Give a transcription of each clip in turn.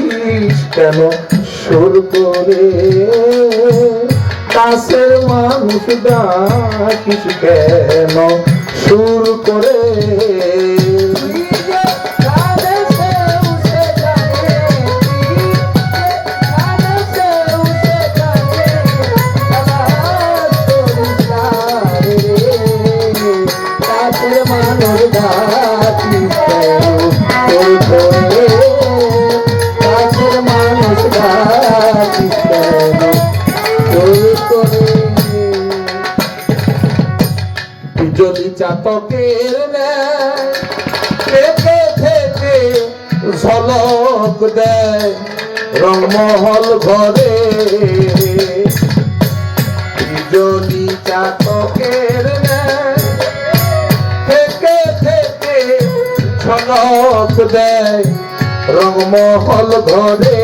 ডাকিস কেন সুর করে, কাছের মানুষ ডাকিস কেন সুর করে। যদি চাতকের ন্যায় থেকে থেকে ঝলক দেয় রংমহল ঘরে, যদি চাতকের ন্যায় থেকে থেকে ঝলক দেয় রংমহল ঘরে,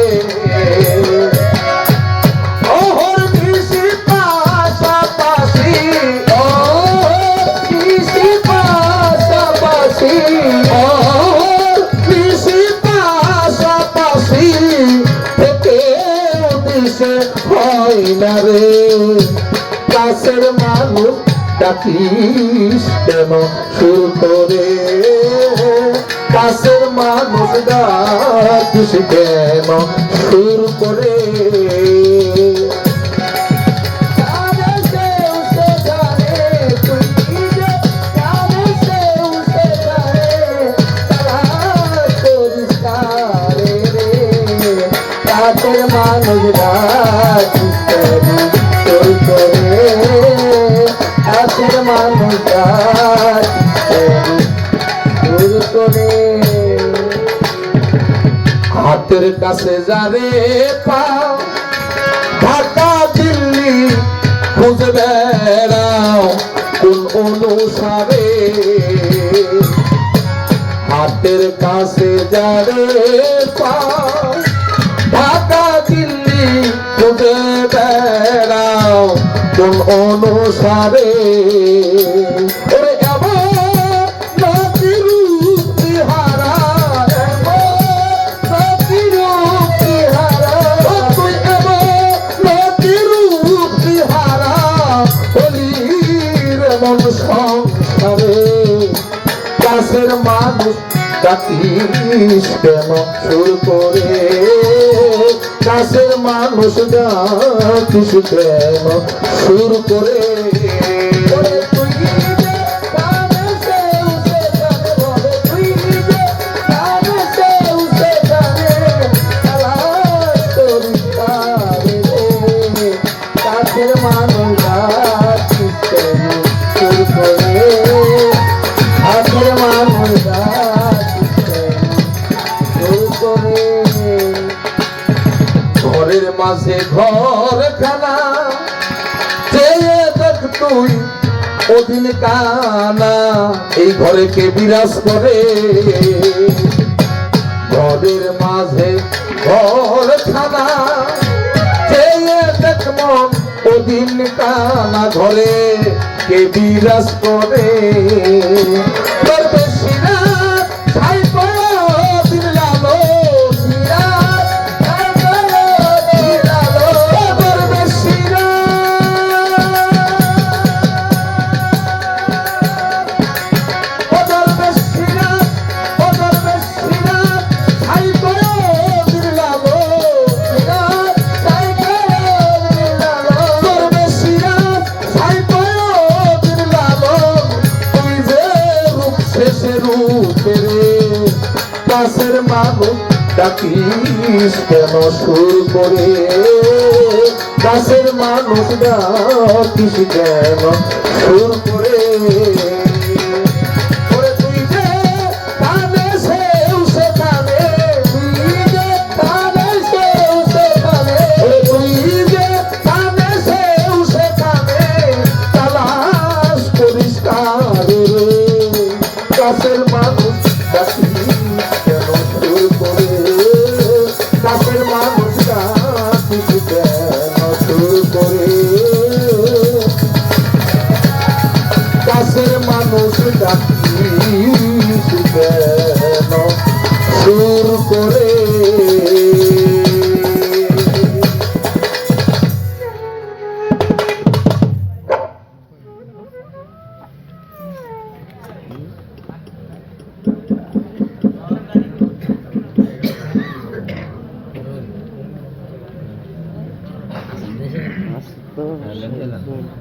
কাছের মানুষ ডাকিস কেন সুর করে, কাছের মানুষ ডাকিস কেন সুর করে। কাছের মানুষ ডাকিস কেন সুর করে, কাছের মানুষ ডাকিস কেন সুর করে। হাতের কাছে যারে পাও ঢাকা দিল্লি খুঁজে বেড়াও কোন অনুসারে, হাতের কাছে যারে পাও ঢাকা দিল্লি খুঁজে বেড়াও কোন অনুসারে, কাছের মানুষ ডাকিস কেন সুর করে, কাছের মানুষ ডাকিস কেন সুর করে। কাছের মানুষ ডাকিস কেন সুর করে, কাছের মানুষ ডাকিস কেন সুর করে। ঘরের মাঝে ঘর খানা চেয়ে দেখ তুই ওদিন কানা, এই ঘরে কে বিরাজ করে, ঘরের মাঝে ঘর খানা চেয়ে দেখ মন ওদিন কানা, ঘরে কে বিরাজ করে। কাছের মানুষ ডাকিস কেন সুর করে, কাছের মানুষ ডাকিস কেন সুর করে। কাছের মানুষ ডাকিস কেন সুর করে, কাছের মানুষ ডাকিস কেন সুর করে, কাছের মানুষ ডাকিস কেন সুর করে। বললেন